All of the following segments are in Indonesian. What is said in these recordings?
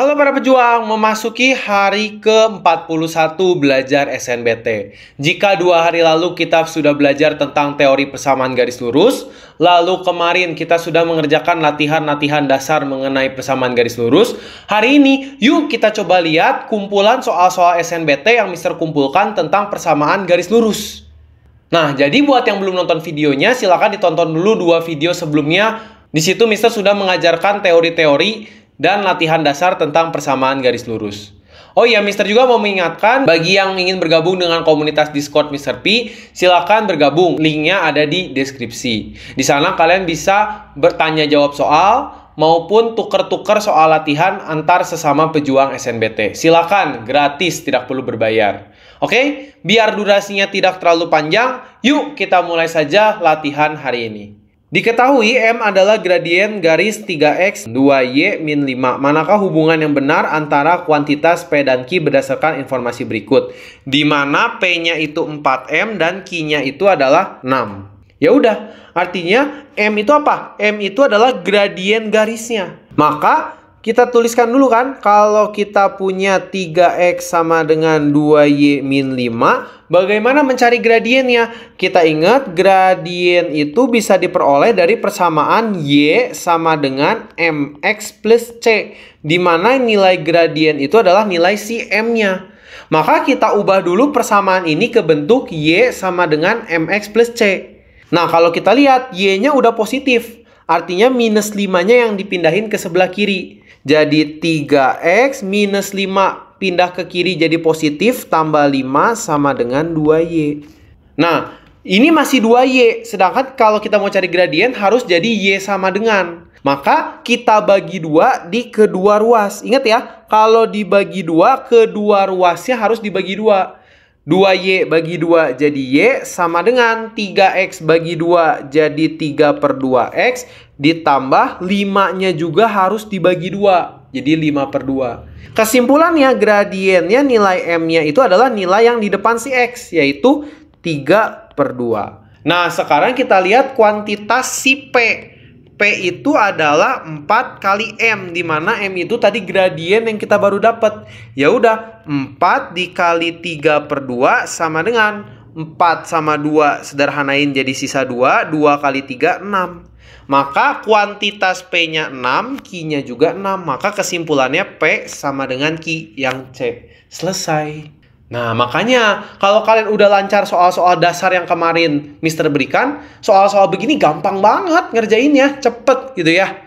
Halo para pejuang, memasuki hari ke-41 belajar SNBT. Jika 2 hari lalu kita sudah belajar tentang teori persamaan garis lurus, lalu kemarin kita sudah mengerjakan latihan-latihan dasar mengenai persamaan garis lurus, hari ini yuk kita coba lihat kumpulan soal-soal SNBT yang Mister kumpulkan tentang persamaan garis lurus. Nah, jadi buat yang belum nonton videonya, silakan ditonton dulu 2 video sebelumnya. Di situ Mister sudah mengajarkan teori-teori dan latihan dasar tentang persamaan garis lurus. Oh iya, Mister juga mau mengingatkan bagi yang ingin bergabung dengan komunitas Discord Mister P, silakan bergabung. Linknya ada di deskripsi. Di sana kalian bisa bertanya jawab soal maupun tuker-tuker soal latihan antar sesama pejuang SNBT. Silakan, gratis, tidak perlu berbayar. Oke, biar durasinya tidak terlalu panjang, yuk kita mulai saja latihan hari ini. Diketahui M adalah gradien garis 3X 2Y min 5. Manakah hubungan yang benar antara kuantitas P dan Q berdasarkan informasi berikut? Di mana P-nya itu 4M dan Q-nya itu adalah 6. Ya udah, artinya M itu apa? M itu adalah gradien garisnya. Maka kita tuliskan dulu kan, kalau kita punya 3X sama dengan 2Y min 5, bagaimana mencari gradiennya? Kita ingat, gradien itu bisa diperoleh dari persamaan Y sama dengan MX plus C, di mana nilai gradien itu adalah nilai si M-nya. Maka kita ubah dulu persamaan ini ke bentuk Y sama dengan MX plus C. Nah, kalau kita lihat, Y-nya udah positif. Artinya minus 5-nya yang dipindahin ke sebelah kiri. Jadi 3X minus 5 pindah ke kiri jadi positif, tambah 5 sama dengan 2Y. Nah, ini masih 2Y. Sedangkan kalau kita mau cari gradien harus jadi Y sama dengan. Maka kita bagi 2 di kedua ruas. Ingat ya, kalau dibagi 2, kedua ruasnya harus dibagi 2. 2Y bagi 2 jadi Y sama dengan 3X bagi 2 jadi 3/2X ditambah 5-nya juga harus dibagi 2. Jadi 5/2. Kesimpulannya gradiennya nilai M-nya itu adalah nilai yang di depan si X, yaitu 3/2. Nah, sekarang kita lihat kuantitas si P. P itu adalah 4 kali M, di mana M itu tadi gradien yang kita baru dapat. Ya udah, 4 dikali 3/2 sama dengan 4 sama 2 sederhanain jadi sisa 2, 2 kali 3 6. Maka kuantitas P-nya 6, Q-nya juga 6. Maka kesimpulannya P sama dengan Q yang C. Selesai. Nah, makanya kalau kalian udah lancar soal-soal dasar yang kemarin Mister berikan, soal-soal begini gampang banget ngerjainnya, cepet gitu ya.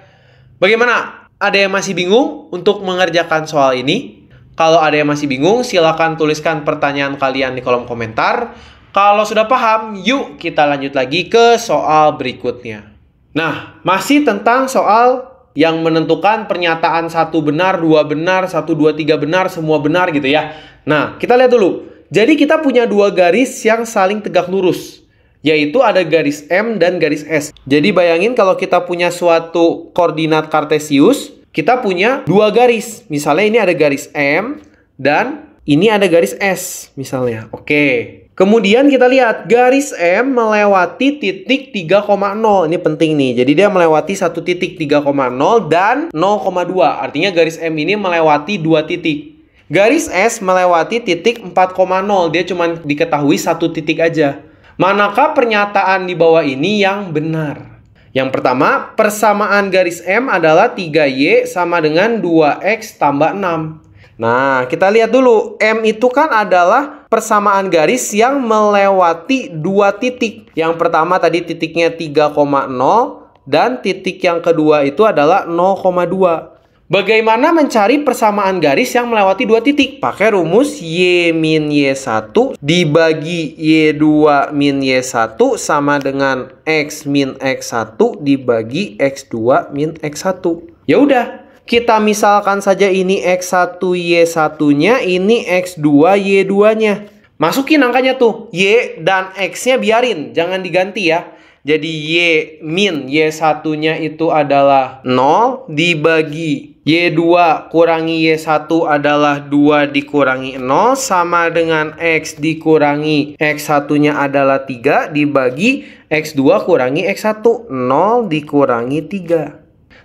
Bagaimana? Ada yang masih bingung untuk mengerjakan soal ini? Kalau ada yang masih bingung, silakan tuliskan pertanyaan kalian di kolom komentar. Kalau sudah paham, yuk kita lanjut lagi ke soal berikutnya. Nah, masih tentang soal yang menentukan pernyataan 1 benar, 2 benar, 1, 2, 3 benar, semua benar gitu ya. Nah, kita lihat dulu. Jadi kita punya 2 garis yang saling tegak lurus, yaitu ada garis M dan garis S. Jadi bayangin kalau kita punya suatu koordinat kartesius, kita punya 2 garis. Misalnya ini ada garis M dan ini ada garis S misalnya. Oke. Kemudian kita lihat garis M melewati titik 3,0. Ini penting nih. Jadi dia melewati satu titik 3,0 dan 0,2. Artinya garis M ini melewati 2 titik. Garis S melewati titik 4,0. Dia cuma diketahui 1 titik aja. Manakah pernyataan di bawah ini yang benar? Yang pertama, persamaan garis M adalah 3Y sama dengan 2X tambah 6. Nah, kita lihat dulu. M itu kan adalah persamaan garis yang melewati 2 titik. Yang pertama tadi titiknya 3,0 dan titik yang kedua itu adalah 0,2. Bagaimana mencari persamaan garis yang melewati 2 titik? Pakai rumus Y min Y1 dibagi Y2 min Y1 sama dengan X min X1 dibagi X2 min X1. Ya udah. Kita misalkan saja ini X1 Y1-nya, ini X2 Y2-nya. Masukin angkanya tuh. Y dan X-nya biarin, jangan diganti ya. Jadi Y min Y1-nya itu adalah 0 dibagi Y2 kurangi Y1 adalah 2 dikurangi 0 sama dengan X dikurangi X1-nya adalah 3 dibagi X2 kurangi X1. 0 dikurangi 3.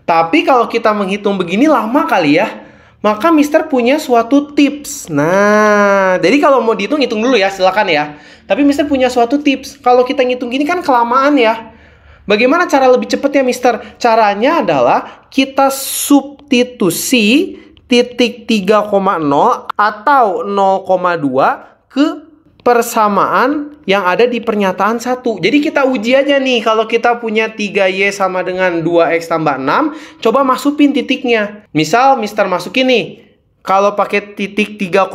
Tapi kalau kita menghitung begini lama kali ya. maka Mister punya suatu tips. Nah, jadi kalau mau dihitung, hitung dulu ya, silakan ya. Tapi Mister punya suatu tips. Kalau kita ngitung gini kan kelamaan ya. Bagaimana cara lebih cepat ya, Mister? Caranya adalah kita substitusi titik 3,0 atau 0,2 ke persamaan yang ada di pernyataan 1. Jadi kita uji aja nih, kalau kita punya 3Y sama dengan 2X tambah 6, coba masukin titiknya. Misal Mister masukin nih, kalau pakai titik 3,0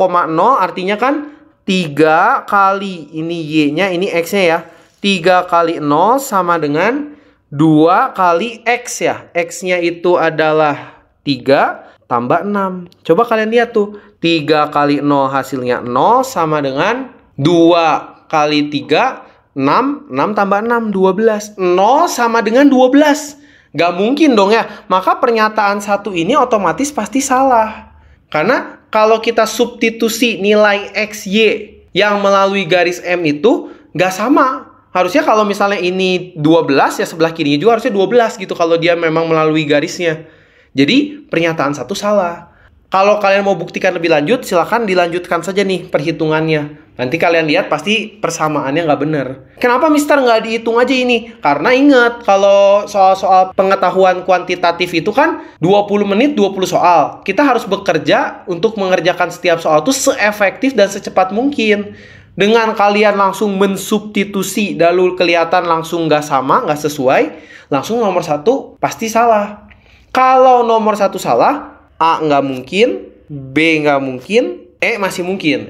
artinya kan 3 kali ini Y-nya, ini X-nya ya. 3 kali 0 sama dengan 2 kali X ya. X-nya itu adalah 3 tambah 6. Coba kalian lihat tuh. 3 kali 0 hasilnya 0 sama dengan 2 kali 3, 6. 6 tambah 6, 12. 0 sama dengan 12. Gak mungkin dong ya. Maka pernyataan 1 ini otomatis pasti salah. Karena kalau kita substitusi nilai X, Y yang melalui garis M itu gak sama. Harusnya kalau misalnya ini 12, ya sebelah kirinya juga harusnya 12 gitu kalau dia memang melalui garisnya. Jadi pernyataan 1 salah. Kalau kalian mau buktikan lebih lanjut, silahkan dilanjutkan saja nih perhitungannya. Nanti kalian lihat pasti persamaannya nggak benar. Kenapa Mister nggak dihitung aja ini? Karena ingat, kalau soal-soal pengetahuan kuantitatif itu kan 20 menit 20 soal. Kita harus bekerja untuk mengerjakan setiap soal itu seefektif dan secepat mungkin. Dengan kalian langsung mensubstitusi, lalu kelihatan langsung nggak sama, nggak sesuai, langsung nomor 1 pasti salah. Kalau nomor 1 salah, A nggak mungkin, B nggak mungkin, E masih mungkin,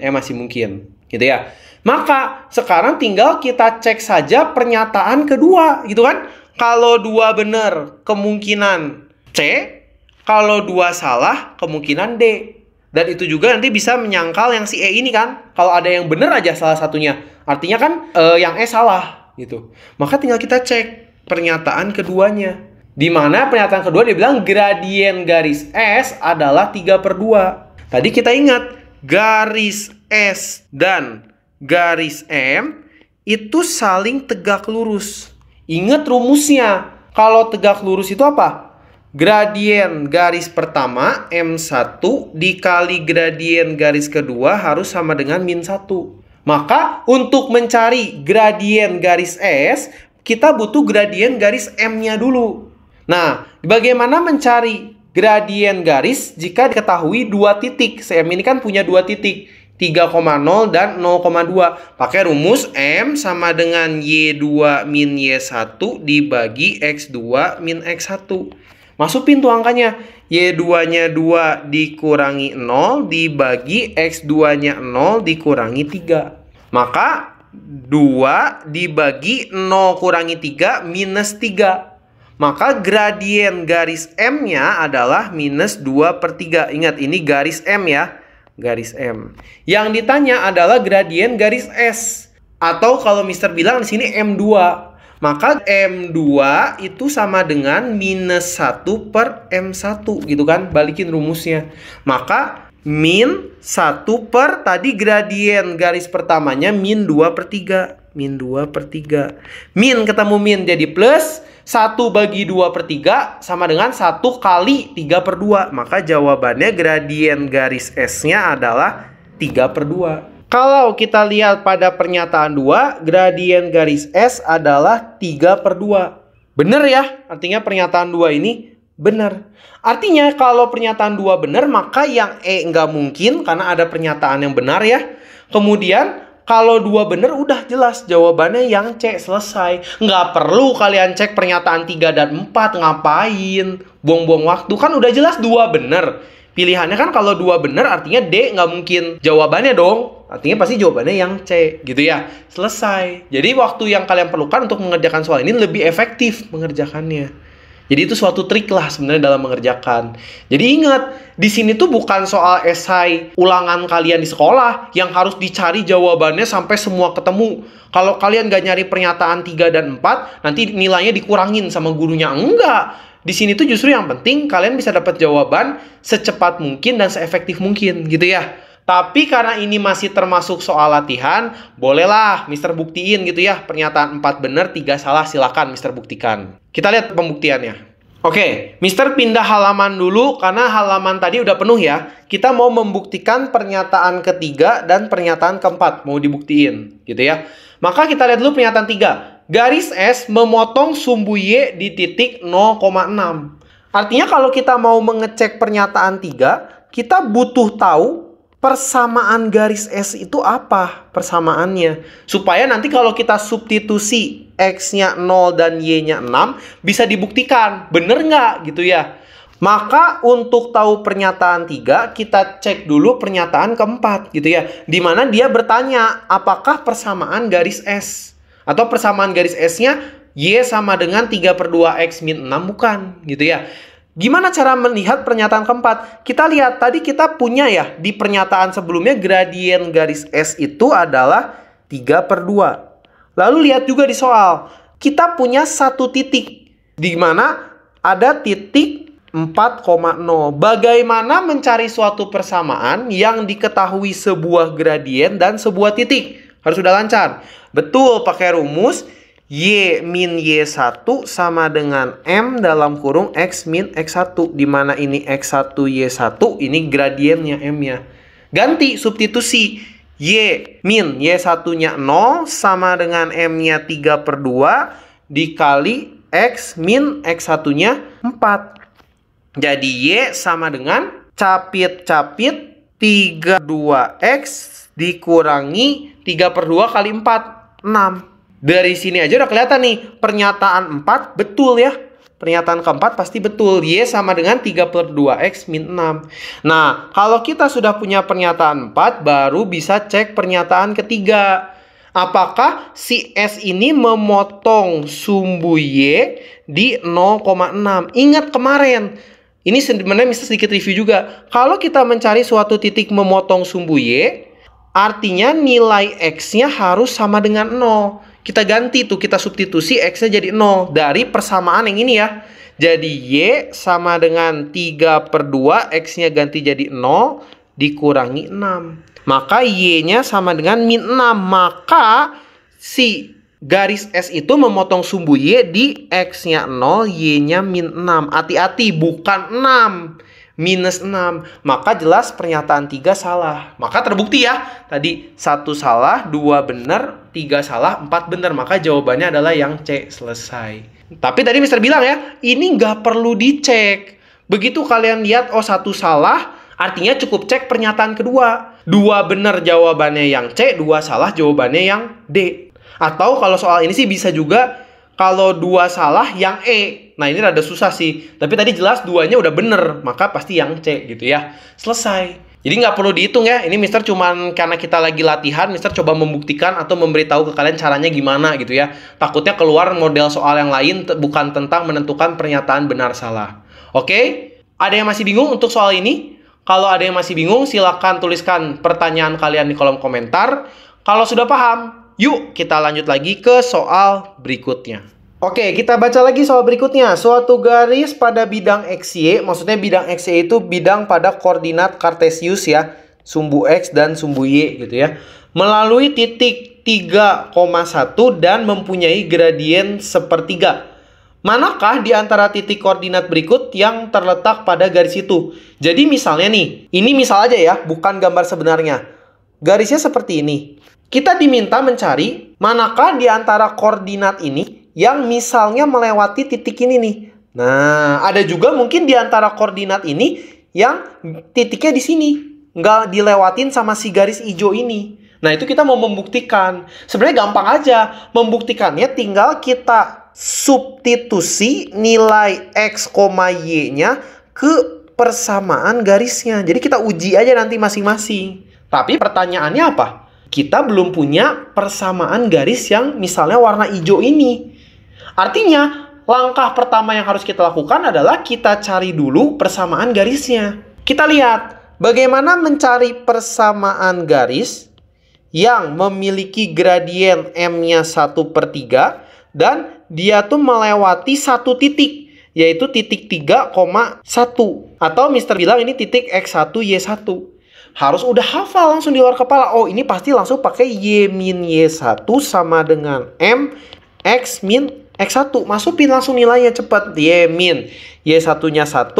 gitu ya. Maka sekarang tinggal kita cek saja pernyataan kedua, gitu kan? Kalau 2 benar, kemungkinan C. Kalau 2 salah, kemungkinan D. Dan itu juga nanti bisa menyangkal yang si E ini kan. Kalau ada yang benar aja salah satunya, artinya kan yang E salah, gitu. Maka tinggal kita cek pernyataan keduanya. Di mana pernyataan kedua dia bilang gradien garis S adalah 3/2. Tadi kita ingat, garis S dan garis M itu saling tegak lurus. Ingat rumusnya. Kalau tegak lurus itu apa? Gradien garis pertama M1 dikali gradien garis kedua harus sama dengan -1. Maka untuk mencari gradien garis S, kita butuh gradien garis M-nya dulu. Nah, bagaimana mencari gradien garis jika diketahui 2 titik? CM ini kan punya 2 titik, 3,0 dan 0,2. Pakai rumus M sama dengan Y2 min Y1 dibagi X2 min X1. Masukin tuh angkanya. Y2-nya 2 dikurangi 0 dibagi X2-nya 0 dikurangi 3. Maka 2 dibagi 0 kurangi 3 minus 3. Maka gradien garis M-nya adalah -2/3. Ingat, ini garis M ya. Garis M. Yang ditanya adalah gradien garis S. Atau kalau Mister bilang di sini M2. Maka M2 itu sama dengan -1/M1 gitu kan. Balikin rumusnya. Maka -1 per tadi gradien garis pertamanya -2/3. -2/3. Min ketemu min jadi plus. 1 bagi 2/3 sama dengan 1 kali 3/2. Maka jawabannya gradien garis S-nya adalah 3/2. Kalau kita lihat pada pernyataan 2, gradien garis S adalah 3/2. Benar ya? Artinya pernyataan 2 ini benar. Artinya kalau pernyataan 2 benar, maka yang E nggak mungkin karena ada pernyataan yang benar ya. Kemudian kalau 2 benar udah jelas jawabannya yang C, selesai. Nggak perlu kalian cek pernyataan 3 dan 4, ngapain? Buang-buang waktu, kan udah jelas 2 benar. Pilihannya kan kalau 2 benar artinya D nggak mungkin jawabannya dong. Artinya pasti jawabannya yang C, gitu ya. Selesai. Jadi waktu yang kalian perlukan untuk mengerjakan soal ini lebih efektif mengerjakannya. Jadi itu suatu trik lah sebenarnya dalam mengerjakan. Jadi ingat, di sini tuh bukan soal esai ulangan kalian di sekolah yang harus dicari jawabannya sampai semua ketemu. Kalau kalian gak nyari pernyataan 3 dan 4, nanti nilainya dikurangin sama gurunya. Enggak. Di sini tuh justru yang penting kalian bisa dapat jawaban secepat mungkin dan seefektif mungkin, gitu ya. Tapi karena ini masih termasuk soal latihan, bolehlah Mister buktiin gitu ya. Pernyataan 4 benar, 3 salah, silakan Mister buktikan. Kita lihat pembuktiannya. Oke, Mister pindah halaman dulu karena halaman tadi udah penuh ya. Kita mau membuktikan pernyataan ketiga dan pernyataan keempat. Mau dibuktiin, gitu ya. Maka kita lihat dulu pernyataan 3. Garis S memotong sumbu Y di titik 0,6. Artinya kalau kita mau mengecek pernyataan 3, kita butuh tahu persamaan garis S itu apa persamaannya. Supaya nanti kalau kita substitusi X-nya 0 dan Y-nya 6, bisa dibuktikan. Bener nggak gitu ya? Maka untuk tahu pernyataan 3, kita cek dulu pernyataan keempat gitu ya. Dimana dia bertanya, apakah persamaan garis S? Atau persamaan garis S-nya Y sama dengan 3/2 X min 6? Bukan gitu ya. Gimana cara melihat pernyataan keempat? Kita lihat, tadi kita punya ya, di pernyataan sebelumnya gradien garis S itu adalah 3/2. Lalu lihat juga di soal, kita punya satu titik, di mana ada titik 4,0. Bagaimana mencari suatu persamaan yang diketahui sebuah gradien dan sebuah titik? Harus sudah lancar. Betul, pakai rumus Y min Y1 sama dengan M dalam kurung X min X1. Di mana ini X1 Y1, ini gradiennya M-nya. Ganti, substitusi. Y min Y1-nya 0 sama dengan M-nya 3/2 dikali X min X1-nya 4. Jadi Y sama dengan capit-capit 32X dikurangi 3/2 kali 4, 6. Dari sini aja udah kelihatan nih, pernyataan 4 betul ya. Pernyataan keempat pasti betul. Y sama dengan 3/2X min 6. Nah, kalau kita sudah punya pernyataan 4, baru bisa cek pernyataan ketiga. Apakah si S ini memotong sumbu Y di 0,6? Ingat kemarin, ini sebenarnya bisa sedikit review juga. Kalau kita mencari suatu titik memotong sumbu Y, artinya nilai X-nya harus sama dengan 0. Kita ganti tuh, kita substitusi X-nya jadi 0 dari persamaan yang ini ya. Jadi Y sama dengan 3/2, X-nya ganti jadi 0, dikurangi 6. Maka Y-nya sama dengan min 6. Maka si garis S itu memotong sumbu Y di X-nya 0, Y-nya min 6. Hati-hati, bukan 6. Minus 6. Maka jelas pernyataan 3 salah. Maka terbukti ya. Tadi 1 salah, 2 benar, 3 salah, 4 benar. Maka jawabannya adalah yang C. Selesai. Tapi tadi Mister bilang ya, ini nggak perlu dicek. Begitu kalian lihat, oh 1 salah, artinya cukup cek pernyataan kedua. 2 benar jawabannya yang C, 2 salah jawabannya yang D. Atau kalau soal ini sih bisa juga kalau 2 salah yang E. Nah ini rada susah sih. Tapi tadi jelas 2-nya udah bener. Maka pasti yang C gitu ya. Selesai. Jadi nggak perlu dihitung ya. Ini Mister cuman karena kita lagi latihan, Mister coba membuktikan atau memberitahu ke kalian caranya gimana gitu ya. Takutnya keluar model soal yang lain bukan tentang menentukan pernyataan benar salah. Oke? Ada yang masih bingung untuk soal ini? Kalau ada yang masih bingung, silakan tuliskan pertanyaan kalian di kolom komentar. Kalau sudah paham, yuk kita lanjut lagi ke soal berikutnya. Oke, kita baca lagi soal berikutnya. Suatu garis pada bidang XY, maksudnya bidang XY itu bidang pada koordinat kartesius ya, sumbu X dan sumbu Y gitu ya, melalui titik 3,1 dan mempunyai gradien sepertiga. Manakah di antara titik koordinat berikut yang terletak pada garis itu? Jadi misalnya nih, ini misal aja ya, bukan gambar sebenarnya. Garisnya seperti ini. Kita diminta mencari manakah di antara koordinat ini yang misalnya melewati titik ini nih. Nah, ada juga mungkin di antara koordinat ini yang titiknya di sini. Nggak dilewatin sama si garis hijau ini. Nah, itu kita mau membuktikan. Sebenarnya gampang aja. Membuktikannya tinggal kita substitusi nilai X, Y-nya ke persamaan garisnya. Jadi kita uji aja nanti masing-masing. Tapi pertanyaannya apa? Kita belum punya persamaan garis yang misalnya warna hijau ini. Artinya, langkah pertama yang harus kita lakukan adalah kita cari dulu persamaan garisnya. Kita lihat bagaimana mencari persamaan garis yang memiliki gradien M-nya 1/3 dan dia tuh melewati satu titik, yaitu titik 3,1. Atau Mister bilang ini titik X1, Y1. Harus udah hafal langsung di luar kepala. Oh, ini pasti langsung pakai Y min Y1 sama dengan M X min X1. Masukin langsung nilainya cepet. Y min. Y1-nya 1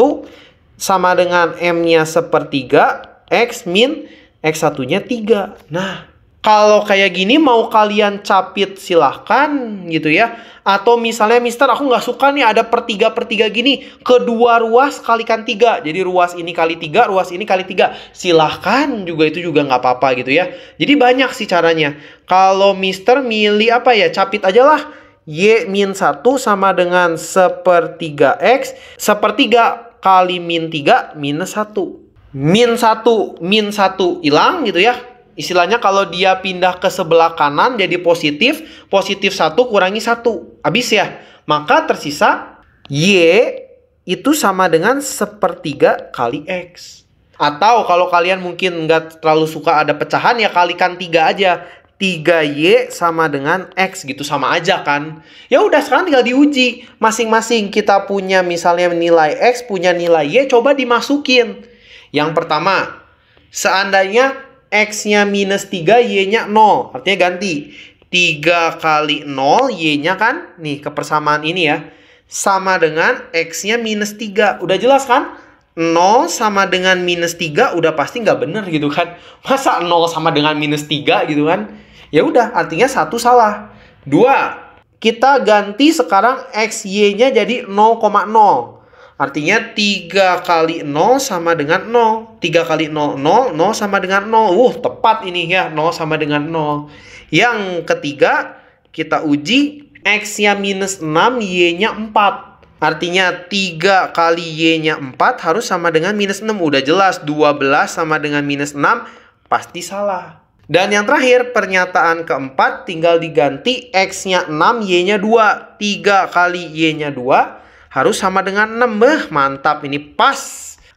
sama dengan M-nya 1/3. X min X1-nya 3. Nah, kalau kayak gini mau kalian capit silahkan gitu ya. Atau misalnya Mister aku nggak suka nih ada per 3/3 gini. Kedua ruas kalikan 3. Jadi ruas ini kali 3, ruas ini kali 3. Silahkan juga, itu juga nggak apa-apa gitu ya. Jadi banyak sih caranya. Kalau Mister milih apa ya, capit aja lah. Y min 1 sama dengan 1/3 X. 1/3 kali min 3 minus 1. Min 1 hilang gitu ya. Istilahnya kalau dia pindah ke sebelah kanan jadi positif. Positif 1 kurangi 1. Habis ya. Maka tersisa Y itu sama dengan 1/3 kali X. Atau kalau kalian mungkin nggak terlalu suka ada pecahan ya kalikan 3 aja. 3Y sama dengan X gitu, sama aja kan. Ya udah sekarang tinggal diuji. Masing-masing kita punya misalnya nilai X, punya nilai Y, coba dimasukin. Yang pertama, seandainya X-nya minus 3, Y-nya 0. Artinya ganti. 3 kali 0, Y-nya kan, nih kepersamaan ini ya, sama dengan X-nya minus 3. Udah jelas kan? 0 sama dengan minus 3 udah pasti nggak bener gitu kan. Masa 0 sama dengan minus 3 gitu kan? Ya udah, artinya 1 salah. 2, kita ganti sekarang XY-nya jadi 0,0. Artinya 3 kali 0 sama dengan 0. 3 kali 0, 0. 0 sama dengan 0. Tepat ini ya. 0 sama dengan 0. Yang ketiga, kita uji X-nya minus 6, Y-nya 4. Artinya 3 kali Y-nya 4 harus sama dengan minus 6. Udah jelas, 12 sama dengan minus 6 pasti salah. Dan yang terakhir, pernyataan keempat tinggal diganti X-nya 6, Y-nya 2. 3 kali Y-nya 2 harus sama dengan 6. Mantap, ini pas.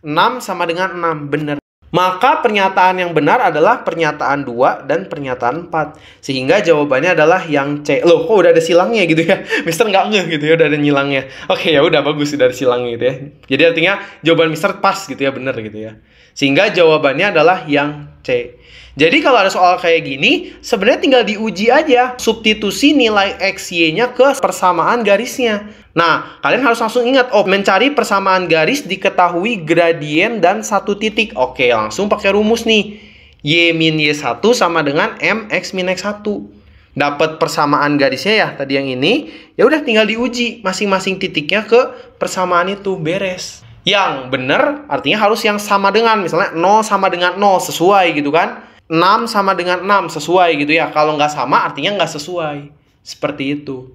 6 sama dengan 6, bener. Maka pernyataan yang benar adalah pernyataan 2 dan pernyataan 4. Sehingga jawabannya adalah yang C. Loh, kok udah ada silangnya gitu ya? Mister nggak ngeh gitu ya, udah ada nyilangnya. Oke, ya udah bagus, udah ada silangnya gitu ya. Jadi artinya jawaban Mister pas gitu ya, bener gitu ya. Sehingga jawabannya adalah yang C. Jadi kalau ada soal kayak gini, sebenarnya tinggal diuji aja. Substitusi nilai X, Y-nya ke persamaan garisnya. Nah, kalian harus langsung ingat, mencari persamaan garis diketahui gradien dan satu titik. Oke, langsung pakai rumus nih. Y min Y1 sama dengan M X min X1. Dapat persamaan garisnya ya, tadi yang ini. Ya udah tinggal diuji masing-masing titiknya ke persamaan itu, beres. Yang benar artinya harus yang sama dengan, misalnya 0 sama dengan 0, sesuai gitu kan. 6 sama dengan 6, sesuai gitu ya. Kalau nggak sama artinya nggak sesuai. Seperti itu.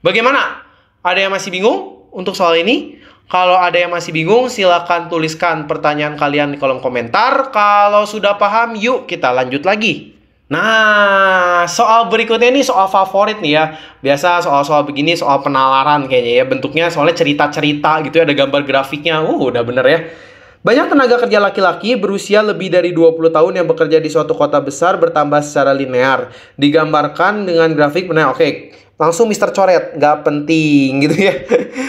Bagaimana? Ada yang masih bingung untuk soal ini? Kalau ada yang masih bingung, silakan tuliskan pertanyaan kalian di kolom komentar. Kalau sudah paham, yuk kita lanjut lagi. Nah, soal berikutnya ini soal favorit nih ya. Biasa soal-soal begini soal penalaran kayaknya ya. Bentuknya soalnya cerita-cerita gitu ya, ada gambar grafiknya. Udah bener ya. Banyak tenaga kerja laki-laki berusia lebih dari 20 tahun yang bekerja di suatu kota besar bertambah secara linear. Digambarkan dengan grafik benar. Oke, langsung Mister coret. Nggak penting gitu ya.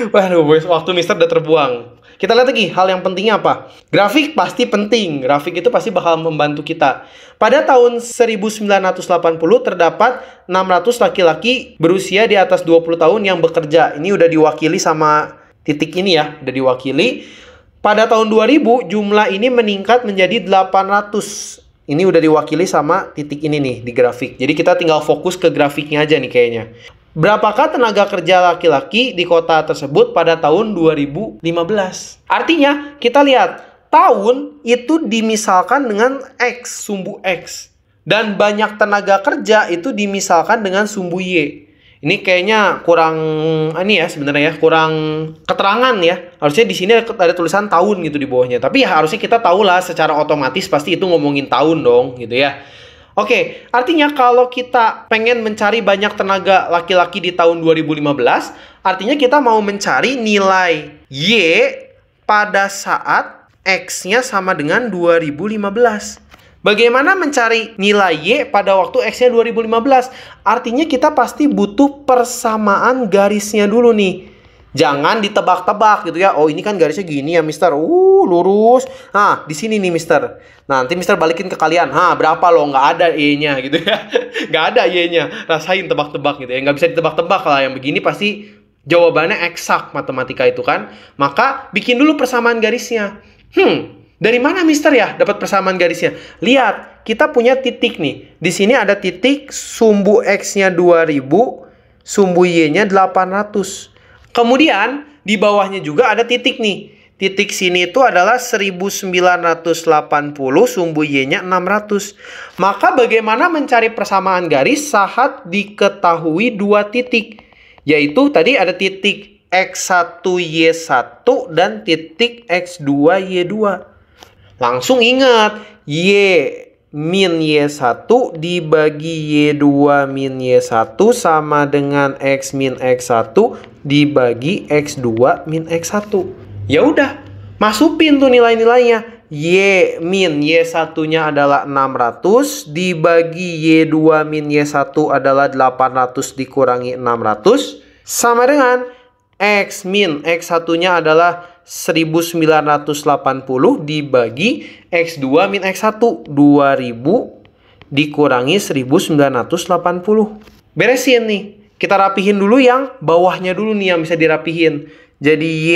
Waduh, waktu Mister udah terbuang. Kita lihat lagi hal yang pentingnya apa. Grafik pasti penting. Grafik itu pasti bakal membantu kita. Pada tahun 1980 terdapat 600 laki-laki berusia di atas 20 tahun yang bekerja. Ini udah diwakili sama titik ini ya. Udah diwakili. Pada tahun 2000, jumlah ini meningkat menjadi 800. Ini udah diwakili sama titik ini nih di grafik. Jadi kita tinggal fokus ke grafiknya aja nih kayaknya. Berapakah tenaga kerja laki-laki di kota tersebut pada tahun 2015? Artinya, kita lihat, tahun itu dimisalkan dengan X, sumbu X. Dan banyak tenaga kerja itu dimisalkan dengan sumbu Y. Ini kayaknya kurang ini ya sebenarnya ya, kurang keterangan ya. Harusnya di sini ada tulisan tahun gitu di bawahnya. Tapi ya harusnya kita tahu lah secara otomatis pasti itu ngomongin tahun dong gitu ya. Oke, artinya kalau kita pengen mencari banyak tenaga laki-laki di tahun 2015, artinya kita mau mencari nilai Y pada saat X-nya sama dengan 2015. Bagaimana mencari nilai Y pada waktu X-nya 2015? Artinya kita pasti butuh persamaan garisnya dulu nih. Jangan ditebak-tebak gitu ya. Oh, ini kan garisnya gini ya, Mister. Lurus. Nah, di sini nih, Mister. Nanti Mister balikin ke kalian. Berapa loh? Nggak ada Y-nya gitu ya. Nggak ada Y-nya. Rasain tebak-tebak gitu ya. Nggak bisa ditebak-tebak lah. Yang begini pasti Jawabannya eksak matematika itu kan. Maka bikin dulu persamaan garisnya. Dari mana Mister ya dapat persamaan garisnya? Lihat, kita punya titik nih. Di sini ada titik, sumbu X-nya 2000, sumbu Y-nya 800. Kemudian, di bawahnya juga ada titik nih. Titik sini itu adalah 1980, sumbu Y-nya 600. Maka bagaimana mencari persamaan garis saat diketahui dua titik? Yaitu tadi ada titik X1, Y1 dan titik X2, Y2. Langsung ingat, Y min Y1 dibagi Y2 min Y1 sama dengan X min X1 dibagi X2 min X1. Ya udah, masukin tuh nilai-nilainya. Y min Y1-nya adalah 600 dibagi Y2 min Y1 adalah 800 dikurangi 600 sama dengan X min X1-nya adalah 1980 dibagi X2 min X1 2000 dikurangi 1980. Beresin nih. Kita rapihin dulu yang bawahnya dulu nih yang bisa dirapihin. Jadi Y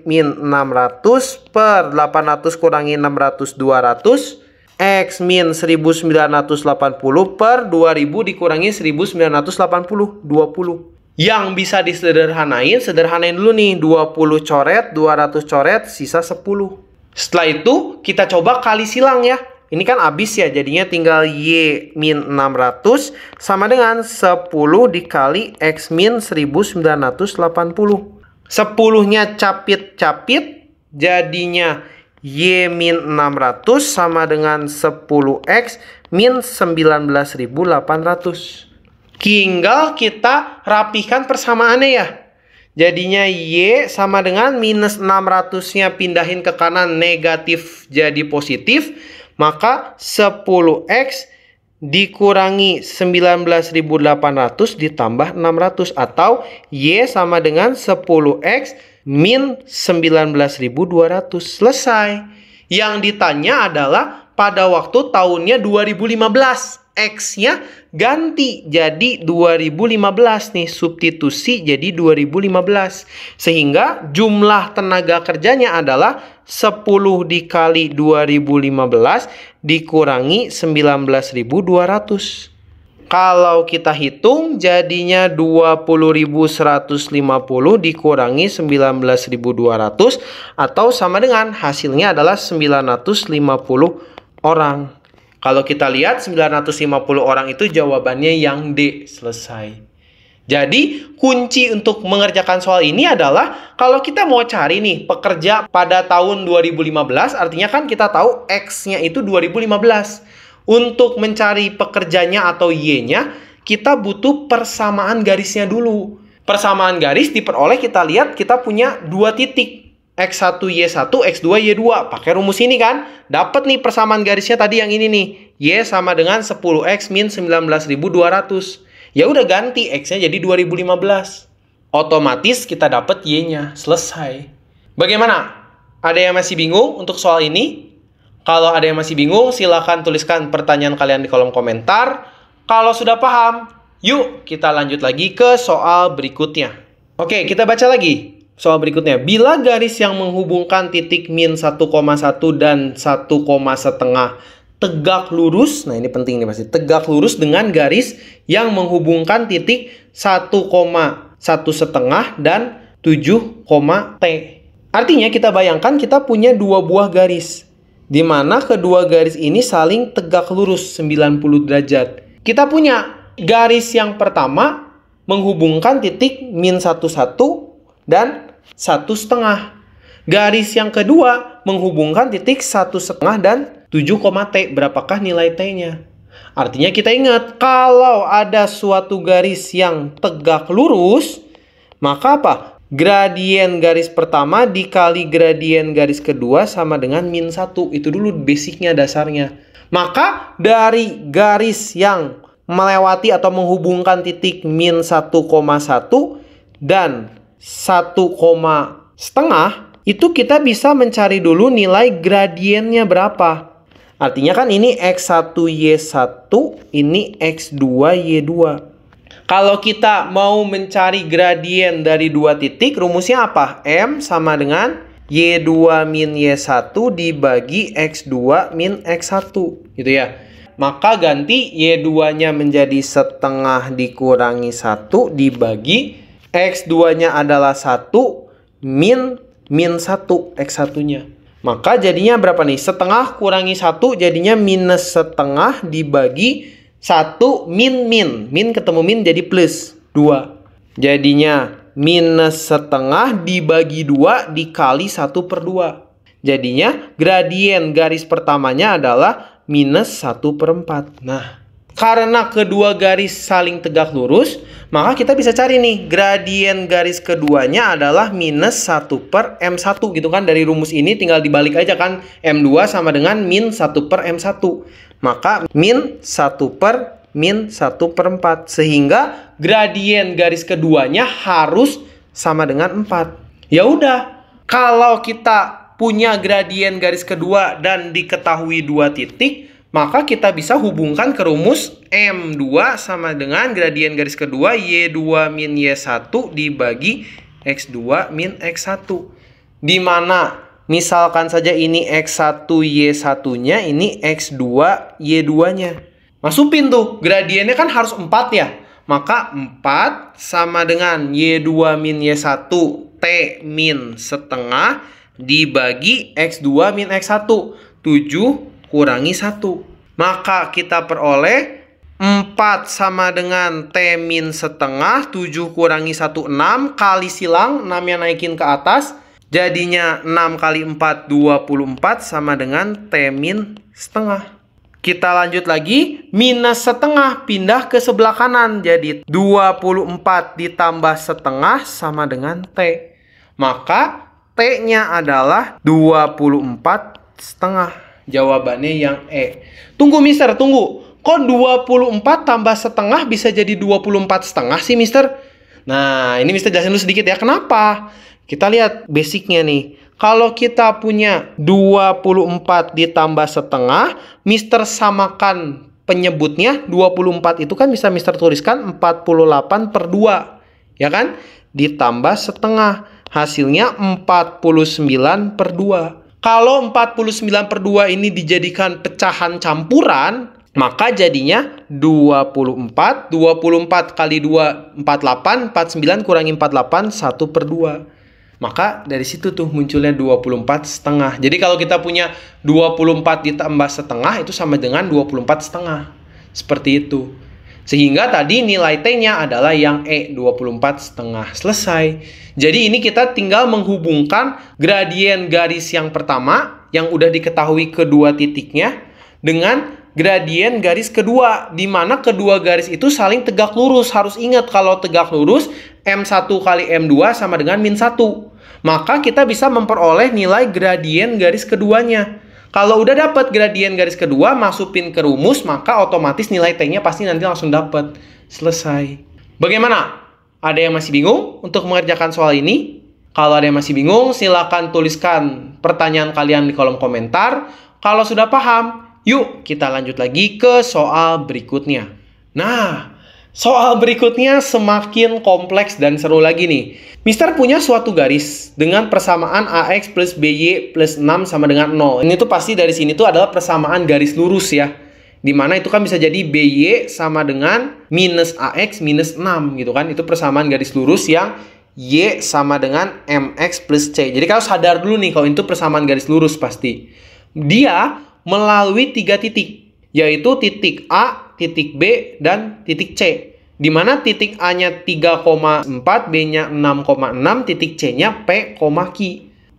min 600 per 800 kurangi 600 200. X min 1980 per 2000 dikurangi 1980 20. Yang bisa disederhanain, sederhanain dulu nih. 20 coret, 200 coret, sisa 10. Setelah itu kita coba kali silang ya. Ini kan habis ya, jadinya tinggal Y min 600 sama dengan 10 dikali X min 1980. 10-nya capit-capit, jadinya Y min 600 sama dengan 10X min 19.800. Tinggal kita rapihkan persamaannya ya. Jadinya Y sama dengan minus 600-nya pindahin ke kanan, negatif jadi positif. Maka 10X dikurangi 19.800 ditambah 600 atau Y sama dengan 10X min 19.200. Selesai. Yang ditanya adalah pada waktu tahunnya 2015. X-nya ganti jadi 2015 nih. Substitusi jadi 2015. Sehingga jumlah tenaga kerjanya adalah 10 dikali 2015 dikurangi 19.200. Kalau kita hitung jadinya 20.150 dikurangi 19.200 atau sama dengan hasilnya adalah 950 orang. Kalau kita lihat 950 orang itu jawabannya yang D, selesai. Jadi kunci untuk mengerjakan soal ini adalah kalau kita mau cari nih pekerja pada tahun 2015, artinya kan kita tahu X-nya itu 2015. Untuk mencari pekerjanya atau Y-nya, kita butuh persamaan garisnya dulu. Persamaan garis diperoleh kita lihat kita punya dua titik. X1, Y1, X2, Y2. Pakai rumus ini kan. Dapat nih persamaan garisnya tadi yang ini nih. Y sama dengan 10X min 19.200. Ya udah ganti X-nya jadi 2015. Otomatis kita dapat Y-nya. Selesai. Bagaimana? Ada yang masih bingung untuk soal ini? Kalau ada yang masih bingung, silahkan tuliskan pertanyaan kalian di kolom komentar. Kalau sudah paham, yuk kita lanjut lagi ke soal berikutnya. Oke, kita baca lagi. Soal berikutnya, bila garis yang menghubungkan titik min 1,1 dan 1,5 tegak lurus, nah ini penting nih pasti, tegak lurus dengan garis yang menghubungkan titik 1,1 dan 7, T. Artinya kita bayangkan kita punya dua buah garis, di mana kedua garis ini saling tegak lurus 90 derajat. Kita punya garis yang pertama menghubungkan titik min 11 dan 1,5. Garis yang kedua menghubungkan titik 1,5 dan 7, T. Berapakah nilai T-nya? Artinya kita ingat, kalau ada suatu garis yang tegak lurus, maka apa? Gradien garis pertama dikali gradien garis kedua sama dengan min 1. Itu dulu basicnya, dasarnya. Maka dari garis yang melewati atau menghubungkan titik min 1,1 dan 1,5 itu kita bisa mencari dulu nilai gradiennya berapa. Artinya kan ini X1 Y1, ini X2 Y2. Kalau kita mau mencari gradien dari dua titik, rumusnya apa? M sama dengan Y2 min Y1 dibagi X2 min X1. Gitu ya. Maka ganti Y2-nya menjadi setengah dikurangi 1 dibagi X2-nya adalah 1 min 1 X1-nya. Maka jadinya berapa nih? Setengah kurangi 1 jadinya minus setengah dibagi 1 min. Min ketemu min jadi plus 2. Jadinya minus setengah dibagi 2 dikali 1/2. Jadinya gradien garis pertamanya adalah minus 1/4. Nah, karena kedua garis saling tegak lurus, maka kita bisa cari nih, gradien garis keduanya adalah minus 1/M1 gitu kan. Dari rumus ini tinggal dibalik aja kan, M2 sama dengan min 1/M1. Maka min 1/4. Sehingga gradien garis keduanya harus sama dengan 4. Ya udah, kalau kita punya gradien garis kedua dan diketahui dua titik, maka kita bisa hubungkan ke rumus M2 sama dengan gradien garis kedua Y2 min Y1 dibagi X2 min X1. Di mana misalkan saja ini X1 Y1-nya, ini X2 Y2-nya. Masukin tuh, gradiennya kan harus 4 ya. Maka 4 sama dengan Y2 min Y1 T min setengah dibagi X2 min X1. 7 kurangi 1. Maka kita peroleh 4 sama dengan T min setengah. 7 kurangi 1, 6. Kali silang, 6-nya naikin ke atas. Jadinya 6 kali 4, 24 sama dengan T min setengah. Kita lanjut lagi. Minus setengah pindah ke sebelah kanan. Jadi 24 ditambah setengah sama dengan T. Maka T-nya adalah 24 setengah. Jawabannya yang E. Tunggu mister, tunggu. Kok 24 tambah setengah bisa jadi 24 setengah sih mister? Nah, ini mister jelasin dulu sedikit ya. Kenapa? Kita lihat basicnya nih. Kalau kita punya 24 ditambah setengah, mister samakan penyebutnya. 24 itu kan bisa mister tuliskan 48/2. Ya kan? Ditambah setengah. Hasilnya 49/2. Kalau 49/2 ini dijadikan pecahan campuran, maka jadinya 24. 24 kali 2, 48. 49 kurangi 48, 1/2. Maka dari situ tuh munculnya 24 setengah. Jadi kalau kita punya 24 ditambah setengah, itu sama dengan 24 setengah. Seperti itu. Sehingga tadi nilai T-nya adalah yang E, 24 setengah. Selesai. Jadi ini kita tinggal menghubungkan gradien garis yang pertama, yang udah diketahui kedua titiknya, dengan gradien garis kedua, di mana kedua garis itu saling tegak lurus. Harus ingat kalau tegak lurus, M1 kali M2 sama dengan min 1. Maka kita bisa memperoleh nilai gradien garis keduanya. Kalau udah dapat gradien garis kedua, masukin ke rumus, maka otomatis nilai T-nya pasti nanti langsung dapat. Selesai. Bagaimana? Ada yang masih bingung untuk mengerjakan soal ini? Kalau ada yang masih bingung, silakan tuliskan pertanyaan kalian di kolom komentar. Kalau sudah paham, yuk kita lanjut lagi ke soal berikutnya. Nah, soal berikutnya semakin kompleks dan seru lagi nih. Mister punya suatu garis dengan persamaan AX plus BY plus 6 sama dengan 0. Ini tuh pasti dari sini tuh adalah persamaan garis lurus ya. Dimana itu kan bisa jadi BY sama dengan minus AX minus 6 gitu kan. Itu persamaan garis lurus yang Y sama dengan MX plus C. Jadi kalau sadar dulu nih kalau itu persamaan garis lurus pasti. Dia melalui 3 titik. Yaitu titik A, titik B, dan titik C. Di mana titik A-nya 3,4, B-nya 6,6, titik C-nya P, Q.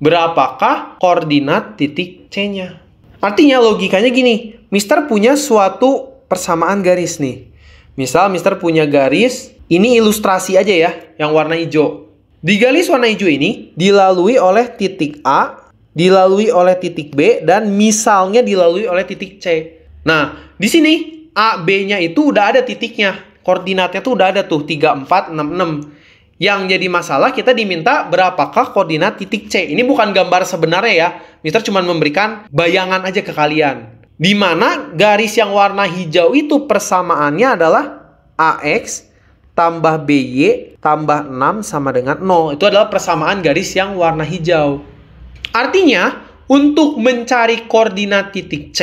Berapakah koordinat titik C-nya? Artinya logikanya gini, mister punya suatu persamaan garis nih. Misal mister punya garis, ini ilustrasi aja ya, yang warna hijau. Di garis warna hijau ini dilalui oleh titik A, dilalui oleh titik B, dan misalnya dilalui oleh titik C. Nah, di sini A, B-nya itu udah ada titiknya. Koordinatnya tuh udah ada tuh 3, 4, 6, 6. Yang jadi masalah kita diminta berapakah koordinat titik C. Ini bukan gambar sebenarnya ya. Mister cuma memberikan bayangan aja ke kalian. Di mana garis yang warna hijau itu persamaannya adalah AX tambah BY tambah 6 sama dengan 0. Itu adalah persamaan garis yang warna hijau. Artinya, untuk mencari koordinat titik C,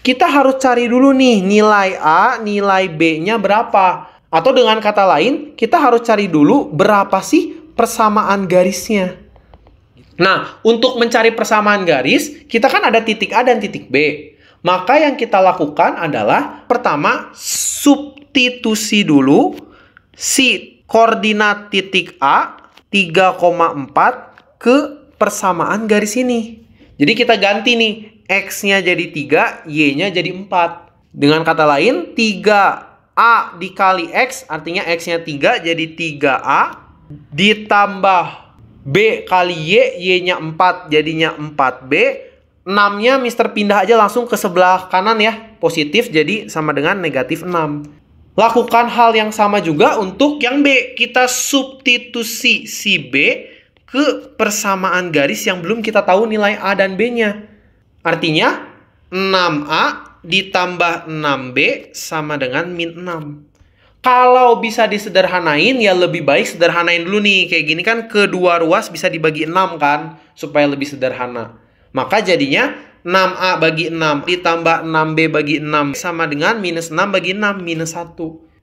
kita harus cari dulu nih nilai A, nilai B-nya berapa. Atau dengan kata lain, kita harus cari dulu berapa sih persamaan garisnya. Nah, untuk mencari persamaan garis, kita kan ada titik A dan titik B. Maka yang kita lakukan adalah, pertama, substitusi dulu si koordinat titik A 3,4 ke persamaan garis ini. Jadi kita ganti nih, X-nya jadi 3, Y-nya jadi 4. Dengan kata lain, 3A dikali X, artinya X-nya 3, jadi 3A. Ditambah B kali Y, Y-nya 4, jadinya 4B. 6-nya Mister pindah aja langsung ke sebelah kanan ya. Positif, jadi sama dengan negatif 6. Lakukan hal yang sama juga untuk yang B. Kita substitusi si B ke persamaan garis yang belum kita tahu nilai A dan B-nya. Artinya, 6A ditambah 6B sama dengan min 6. Kalau bisa disederhanain, ya lebih baik sederhanain dulu nih. Kayak gini kan kedua ruas bisa dibagi 6 kan, supaya lebih sederhana. Maka jadinya 6A bagi 6 ditambah 6B bagi 6 sama dengan minus 6 bagi 6, minus 1.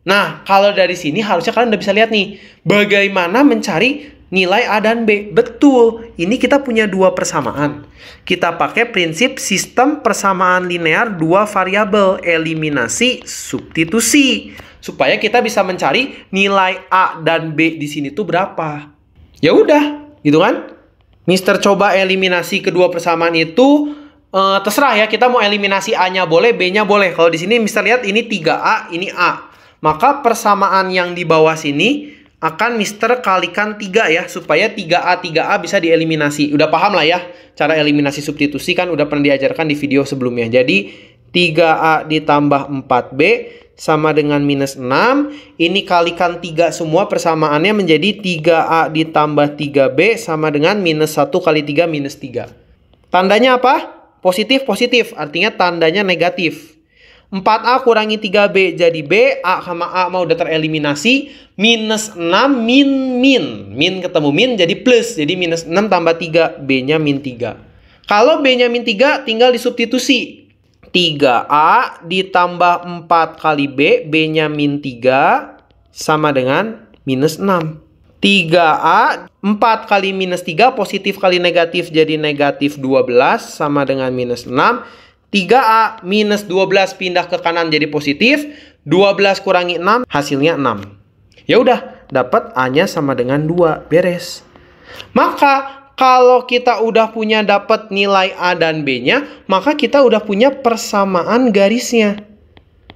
Nah, kalau dari sini harusnya kalian udah bisa lihat nih, bagaimana mencari nilai A dan B. Betul, ini kita punya dua persamaan. Kita pakai prinsip sistem persamaan linear dua variabel, eliminasi, substitusi. Supaya kita bisa mencari nilai A dan B di sini tuh berapa. Ya udah, gitu kan? Mister coba eliminasi kedua persamaan itu, terserah ya, kita mau eliminasi A-nya boleh, B-nya boleh. Kalau di sini Mister lihat ini 3A, ini A. Maka persamaan yang di bawah sini akan Mister kalikan 3 ya, supaya 3A, 3A bisa dieliminasi. Udah paham lah ya, cara eliminasi substitusi kan udah pernah diajarkan di video sebelumnya. Jadi 3A ditambah 4B sama dengan minus 6. Ini kalikan 3 semua persamaannya menjadi 3A ditambah 3B sama dengan minus 1 kali 3 minus 3. Tandanya apa? Positif, positif. Artinya tandanya negatif. 4A kurangi 3B jadi B. A sama A mau udah tereliminasi. Minus 6 min min. Min ketemu min jadi plus. Jadi minus 6 tambah 3. B-nya min 3. Kalau B-nya min 3 tinggal disubstitusi. 3A ditambah 4 kali B, B-nya min 3 sama dengan minus 6. 3A, 4 kali minus 3, positif kali negatif jadi negatif 12 sama dengan minus 6. 3A minus 12 pindah ke kanan jadi positif, 12 kurangi 6, hasilnya 6. Ya udah, dapat A-nya sama dengan 2, beres. Maka kalau kita udah punya dapat nilai A dan B-nya, maka kita udah punya persamaan garisnya.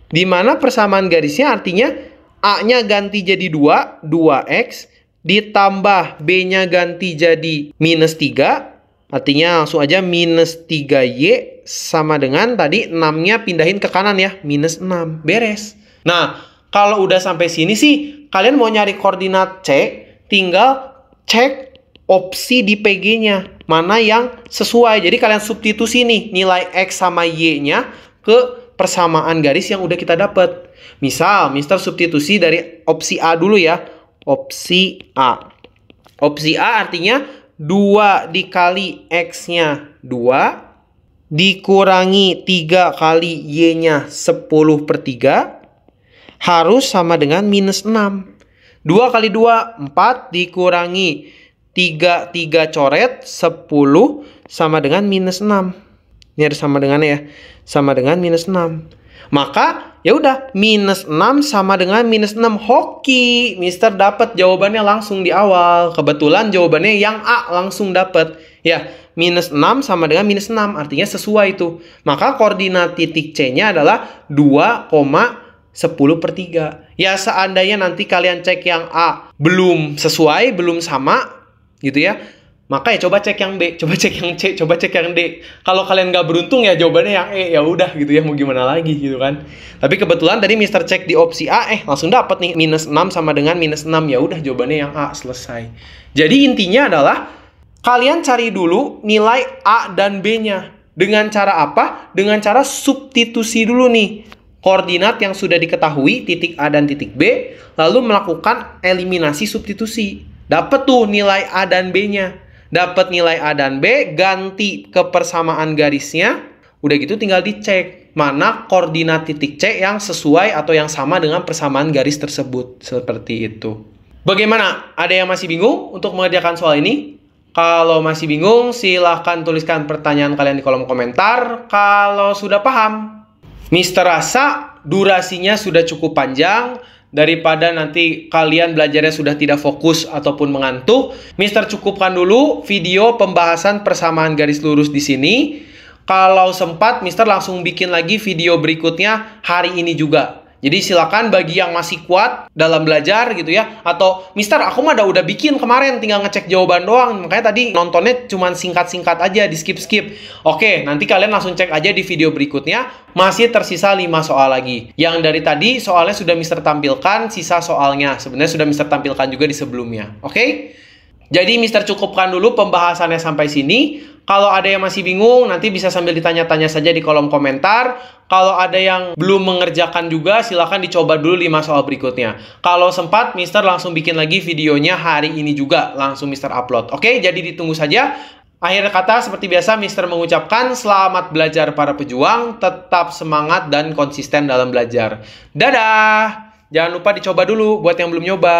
Di mana persamaan garisnya artinya A-nya ganti jadi 2, 2X, ditambah B-nya ganti jadi minus 3, artinya langsung aja minus 3Y, sama dengan tadi 6-nya pindahin ke kanan ya, minus 6, beres. Nah, kalau udah sampai sini sih, kalian mau nyari koordinat C, tinggal cek opsi di PG-nya, mana yang sesuai. Jadi kalian substitusi nih nilai X sama Y-nya ke persamaan garis yang udah kita dapat. Misal, Mister substitusi dari opsi A dulu ya. Opsi A. Opsi A artinya 2 dikali X-nya 2, dikurangi 3 kali Y-nya 10/3, harus sama dengan minus 6. 2 kali 2, 4, dikurangi 3 coret 10 sama dengan minus 6. Ini harus sama dengan ya. Sama dengan minus 6. Maka ya udah, minus 6 sama dengan minus 6. Hoki, Mister dapat jawabannya langsung di awal. Kebetulan jawabannya yang A langsung dapat. Ya, minus 6 sama dengan minus 6. Artinya sesuai itu. Maka koordinat titik C-nya adalah 2,10/3. Ya, seandainya nanti kalian cek yang A belum sesuai, belum sama gitu ya, maka ya coba cek yang B, coba cek yang C, coba cek yang D. Kalau kalian nggak beruntung ya jawabannya yang E, ya udah gitu ya, mau gimana lagi gitu kan. Tapi kebetulan tadi Mister cek di opsi A, langsung dapat nih minus 6 sama dengan minus 6, ya udah jawabannya yang A, selesai. Jadi intinya adalah kalian cari dulu nilai A dan B-nya. Dengan cara apa? Dengan cara substitusi dulu nih koordinat yang sudah diketahui, titik A dan titik B, lalu melakukan eliminasi substitusi. Dapat tuh nilai A dan B-nya. Dapat nilai A dan B, ganti ke persamaan garisnya. Udah gitu tinggal dicek mana koordinat titik C yang sesuai atau yang sama dengan persamaan garis tersebut. Seperti itu. Bagaimana? Ada yang masih bingung untuk mengerjakan soal ini? Kalau masih bingung, silahkan tuliskan pertanyaan kalian di kolom komentar. Kalau sudah paham, Mister rasa durasinya sudah cukup panjang. Daripada nanti kalian belajarnya sudah tidak fokus ataupun mengantuk, Mister cukupkan dulu video pembahasan persamaan garis lurus di sini. Kalau sempat, Mister langsung bikin lagi video berikutnya hari ini juga. Jadi silakan bagi yang masih kuat dalam belajar gitu ya. Atau, Mister aku mah udah bikin kemarin, tinggal ngecek jawaban doang. Makanya tadi nontonnya cuma singkat-singkat aja, di skip-skip. Oke, nanti kalian langsung cek aja di video berikutnya. Masih tersisa 5 soal lagi. Yang dari tadi soalnya sudah Mister tampilkan, sisa soalnya. Sebenarnya sudah Mister tampilkan juga di sebelumnya. Oke? Jadi Mister cukupkan dulu pembahasannya sampai sini. Kalau ada yang masih bingung, nanti bisa sambil ditanya-tanya saja di kolom komentar. Kalau ada yang belum mengerjakan juga, silahkan dicoba dulu 5 soal berikutnya. Kalau sempat, Mister langsung bikin lagi videonya hari ini juga. Langsung Mister upload. Oke, jadi ditunggu saja. Akhir kata, seperti biasa, Mister mengucapkan selamat belajar para pejuang. Tetap semangat dan konsisten dalam belajar. Dadah! Jangan lupa dicoba dulu buat yang belum nyoba.